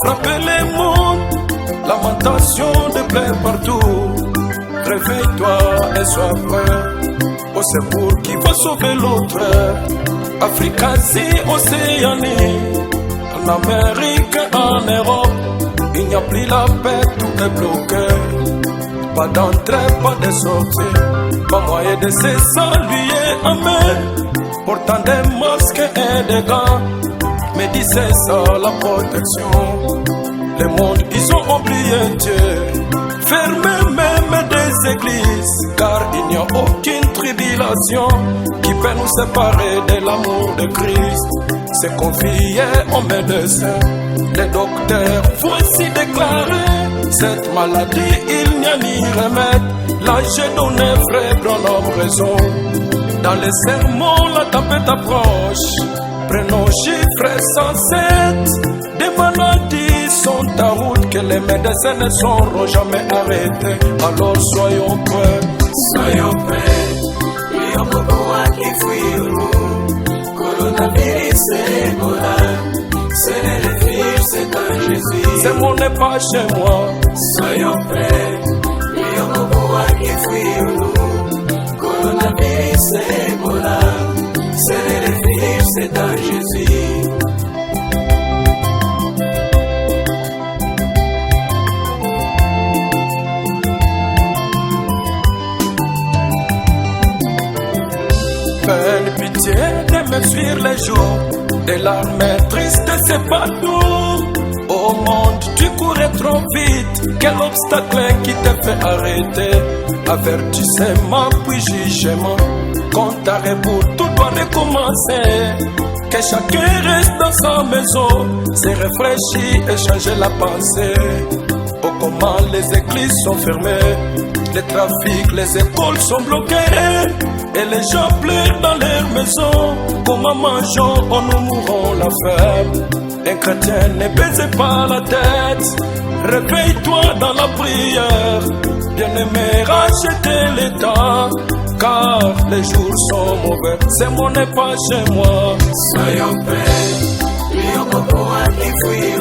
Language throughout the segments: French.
frapper le monde. Lamentation de plaie partout. Réveille-toi et sois prêt au secours qui va sauver l'autre. Afrique, Asie, Océanie, en Amérique, en Europe, il n'y a plus la paix, tout est bloqué. Pas d'entrée, pas de sortie, pas moyen de se saluer, amen. Portant des masques et des gants, mais dis c'est ça la protection. Le monde, ils ont oublié Dieu. Fermez même des églises, car il n'y a aucune tribulation qui peut nous séparer de l'amour de Christ. C'est confié aux médecins, les docteurs, voici déclaré cette maladie, il n'y a ni remède. Là j'ai donné frère Branham raison. Dans les sermons, la tempête approche. Prenons chiffres 107. Des maladies sont en route que les médecins ne sauront jamais arrêter. Alors soyons prêts. Soyons prêts. Il y a beaucoup à qui fuir. Coronavirus, c'est Ebola. C'est les filles, c'est un Jésus. C'est mon n'est pas chez moi. Soyons prêts. Il y a beaucoup à qui fuir. Coronavirus, c'est Ebola. C'est les filles, c'est un Jésus. Peine, pitié de me suivre les jours. Des larmes tristes, c'est partout. Au monde, tu courais trop vite. Quel obstacle qui te fait arrêter? Avertissement puis jugement. Compte arrêt pour tout doit recommencer. Que chacun reste dans sa maison, se réfléchir et changer la pensée. Oh, comment les églises sont fermées, les trafics, les écoles sont bloquées, et les gens pleurent dans leurs maisons. Comment mangeons, oh, nous mourrons la faim. Un chrétien ne baisse pas la tête. Réveille-toi dans la prière. Bien-aimé, rachetez l'état, car les jours sont mauvais. C'est mon n'est pas chez moi. Soyons prêts. Il y a beaucoup à qui fuir.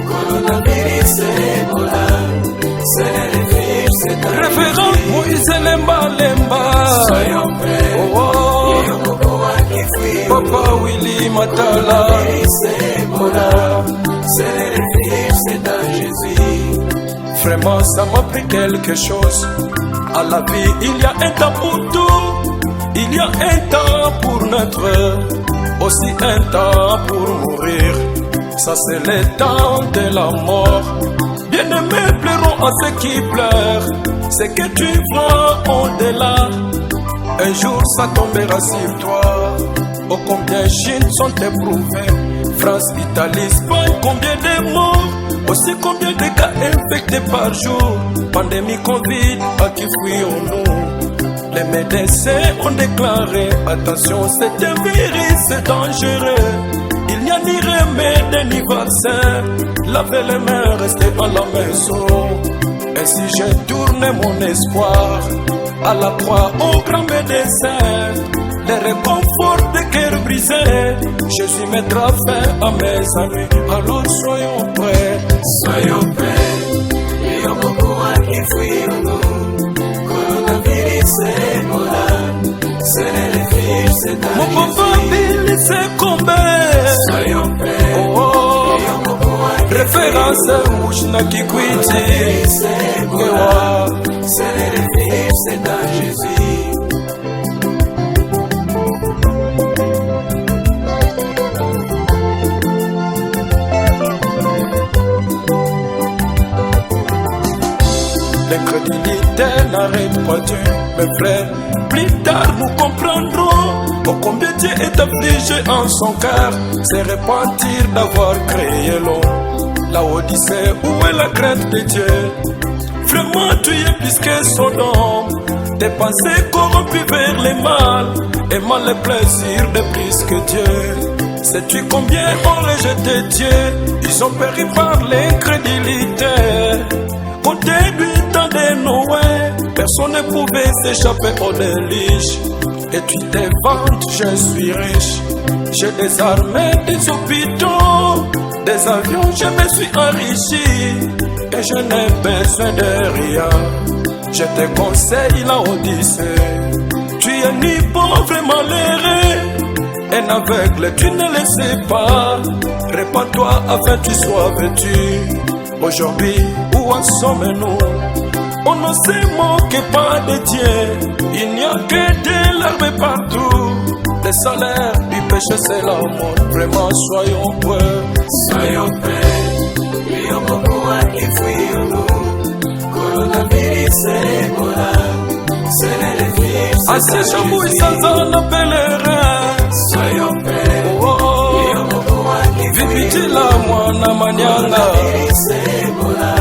Coronavirus, c'est Ebola. C'est les filles, c'est un Révérend Moïse Lemba Lemba. Soyons prêts. Oh, oh. Il y a beaucoup à qui fuir. Papa Willy Matala. C'est Ebola. C'est les filles, c'est un Jésus. Vraiment, ça m'a pris quelque chose. À la vie, il y a un temps pour tout. Il y a un temps pour naître, aussi un temps pour mourir. Ça, c'est le temps de la mort. Bien-aimés, pleurons à ceux qui pleurent. C'est que tu vois au-delà. Un jour, ça tombera sur toi. Oh, combien de Chine sont éprouvés. France, Italie, Espagne, combien de morts. Aussi combien de cas infectés par jour. Pandémie Covid, à qui fuyons-nous? Les médecins ont déclaré, attention, c'est un virus dangereux. Il n'y a ni remède ni vaccin. Lavez les mains, restez à la maison. Ainsi j'ai tourné mon espoir à la croix au grand médecin. Les réconforts des cœurs brisés, Jésus mettra fin à mes amis. Alors soyons prêts. Soyons prêts. Il y a beaucoup à qui fuir. Coronavirus, c'est Ebola. C'est les filles, c'est un Mon papa Billy, c'est combien? Soyons prêts. Oh, oh. Il y a beaucoup à qui référence Mouchna Kikwiti. c'est Ebola. C'est les filles, c'est un Jésus. L'incrédulité n'arrête pas Dieu, mes frères. Plus tard nous comprendrons oh, combien Dieu est affligé en son cœur. C'est repentir d'avoir créé l'homme. La Odyssée, où est la crainte de Dieu? Vraiment tu es plus que Sodome. Tes pensées corrompues vers le mal, et mal les plaisirs de plus que Dieu. Sais-tu combien ont rejeté Dieu? Ils ont péri par l'incrédulité. Côté du temps de Noé, personne ne pouvait s'échapper au déluge. Et tu te vantes, je suis riche. J'ai des armées, des hôpitaux, des les avions, je me suis enrichi et je n'ai besoin de rien. Je te conseille la Odyssée. Tu es ni pauvre malheureux, un aveugle, tu ne le sais pas. Répands-toi afin que tu sois vêtu. Aujourd'hui, où en sommes-nous? On ne se moque pas de Dieu. Il n'y a que des larmes partout. Le salaire du péché c'est la mort. Vraiment soyons prêts. Soyons prêts. Prions beaucoup à qui fuyons-nous. Coronavirus et Ebola. C'est les filles. Assis chabouille sans un pèlerin. Soyons prêts. Prions beaucoup à qui fuyons-nous. Viviti la moana manianga. Coronavirus et Ebola.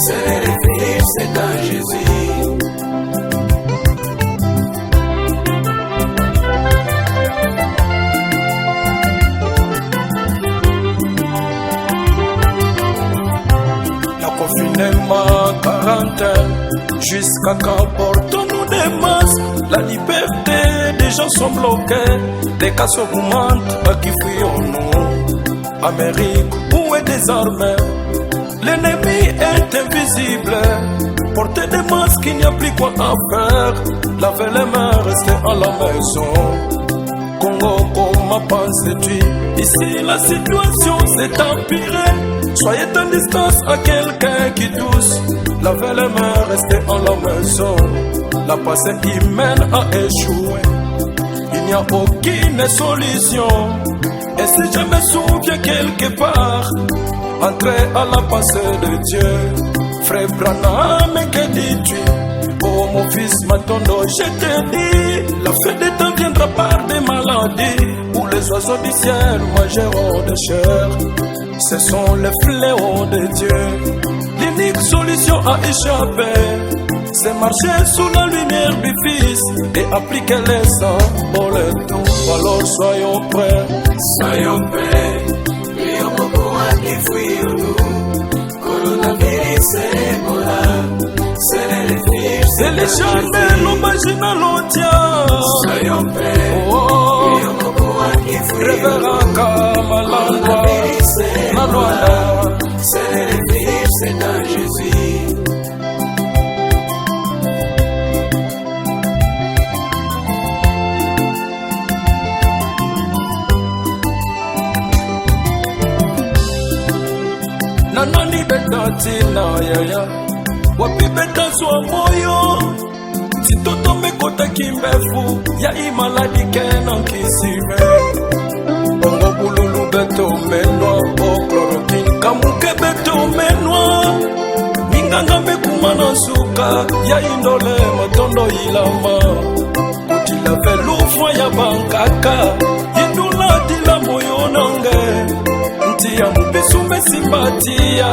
C'est les filles, c'est en Jésus. Confinement, quarantaine, jusqu'à quand portons-nous des masques? La liberté des gens sont bloqués, les cas augmentent, à qui fuyons-nous? Amérique, où est des armées? L'ennemi est invisible. Porter des masques, il n'y a plus quoi à faire. Laver les mains, rester à la maison. Congo, comment penses-tu? Ici la situation s'est empirée. Soyez en distance à quelqu'un qui tousse. Lavez les mains, restez à la maison. La pensée humaine a échoué. Il n'y a aucune solution. Et si je me souviens quelque part, entrez à la pensée de Dieu. Frère Branham, que dis-tu? Oh mon fils Matondo, je te dis, la fin des temps viendra par des maladies où les oiseaux du ciel mangeront de chair. Ce sont les fléaux de Dieu. L'unique solution à échapper, c'est marcher sous la lumière du Fils et appliquer les symboles tout. Alors soyons prêts. Soyons prêts. Prions beaucoup à qui fuyons-nous. Coronavirus et Ebola. C'est les filles. C'est les charmés, l'imagine l'audia. Soyons prêts. Prions beaucoup à qui fuyons-nous. Révérend Kamalangwa. C'est les filles, c'est dans Jésus. Nanani betati na yaya wapi betazwa moyo titoto mekota kimbefu ya imaladi kena kisime bongo bululu beto menwa oklorokin kamuke beto menwa minganga mekumana suka ya indole matondo ilama kutila velufwa ya bankaka indula dila moyo nange ntia mubisu mesimpatia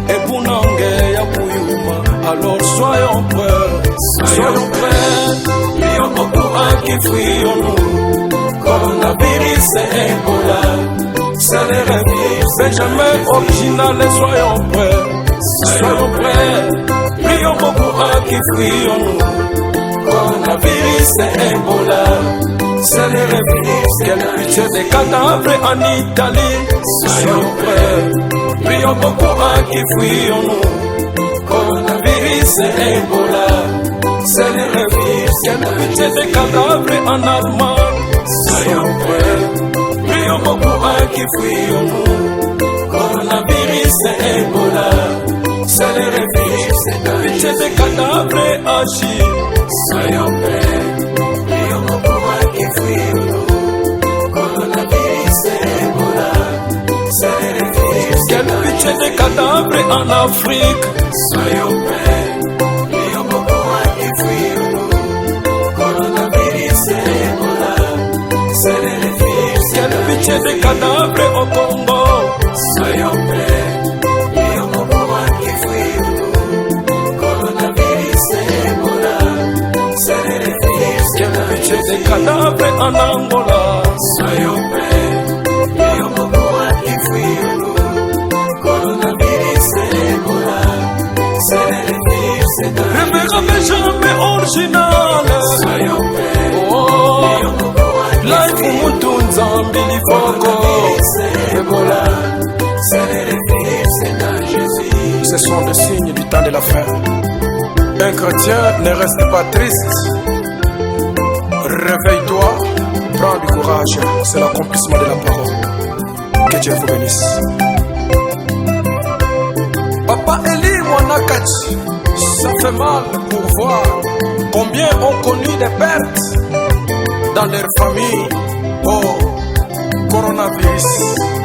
ebunange ya kuyuma. Alors soyons prêts, soyons prêts. Prions beaucoup à qui fuyons-nous. Coronavirus et Ebola, c'est les revirus. Benjamin original et soyons prêts, soyons prêts. Prions beaucoup à qui fuyons-nous. Coronavirus et Ebola, c'est les revirus. Quelle pitié des cadavres en Italie. Soyons prêts. Prions beaucoup à qui fuyons-nous. Coronavirus et Ebola, c'est les revirus. Quelle pitié des cadavres en Allemagne. Soyons prêts. Prions beaucoup à qui fuyons-nous. Coronavirus et Ebola, c'est les revirus. Pitié des cadavres en Chine. Soyons prêts. Prions beaucoup à qui fuyons-nous. Coronavirus et Ebola, c'est les revirus. Quelle pitié des cadavres en Afrique. Soyons prêts. Prions beaucoup à qui fuyons-nous. Coronavirus et Ebola, c'est les revirus. Quelle pitié des cadavres au Congo. Soyons prêts. Prions beaucoup à qui fuyons-nous. Coronavirus et Ebola, c'est les revirus. Quelle pitié des cadavres en Angola. Soyons prêts. Prions beaucoup à qui fuyons-nous. Coronavirus et Ebola, c'est les revirus. Révérend Benjamin original. Soyons prêts. Oh, life umutunza mbili foko. Ebola, c'est de la faim. Un chrétien ne reste pas triste. Réveille-toi, prends du courage, c'est l'accomplissement de la parole. Que Dieu vous bénisse. Papa Eli Mwanakachi, ça fait mal pour voir combien ont connu des pertes dans leur famille. Oh, coronavirus.